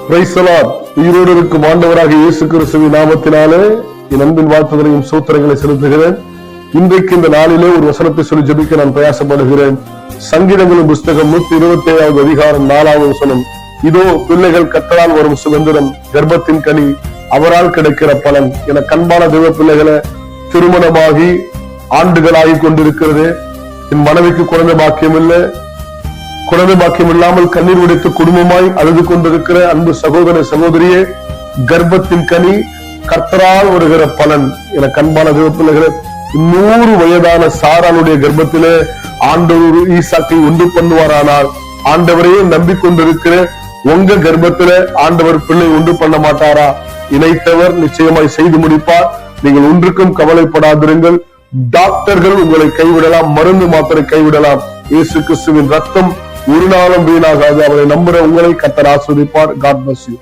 Praise the Lord. உயிரோடு இருக்கும் ஆண்டவராக இயேசு கிறிஸ்துவின் நாமத்தினாலே என் அன்பின் வாழ்த்துதலையும் சூத்திரங்களை செலுத்துகிறேன். இன்றைக்கு இந்த நாளிலே ஒரு வசனத்தை சொல்லி ஜெபிக்க நான் பிரயாசப்படுகிறேன். சங்கீதங்களின் புஸ்தகம் 127வது அதிகாரம் 4வது வசனம். இதோ பிள்ளைகள் கர்த்தரால் வரும் சுதந்திரம், கர்ப்பத்தின் கனி அவரால் கிடைக்கிற பலன். என கண்பான தெய்வ பிள்ளைகளை, திருமணமாகி ஆண்டுகளாகி கொண்டிருக்கிறது. என் மனைவிக்கு குழந்தை பாக்கியம் இல்லை, குழந்தை பாக்கியம் இல்லாமல் கண்ணீர் உடைத்து குடும்பமாய் அழுது கொண்டிருக்கிற அன்பு சகோதர சகோதரியே, கர்ப்பத்தின் கனி கர்த்தரால் வருகிற பலன். என கண்பான தெய்வ பிள்ளைகளை, 100 வயதான சாராளுடைய கர்ப்பத்திலே ஆண்டவர் ஈசாக்கை உண்டு பண்ணுவாரானால், ஆண்டவரையே நம்பிக்கொண்டிருக்கிற உங்க கர்ப்பத்தில ஆண்டவர் பிள்ளை உண்டு பண்ண மாட்டாரா? இணைத்தவர் நிச்சயமாய் செய்து முடிப்பார். நீங்கள் ஒன்றுக்கும் கவலைப்படாதிருங்கள். டாக்டர்கள் உங்களை கைவிடலாம், மருந்து மாத்திரை கைவிடலாம். இயேசு கிறிஸ்துவின் ரத்தம் ஒரு நாளும் வீணாகாது. அவரை நம்புற உங்களை கர்த்தர் ஆசீர்வதிப்பார். God bless you.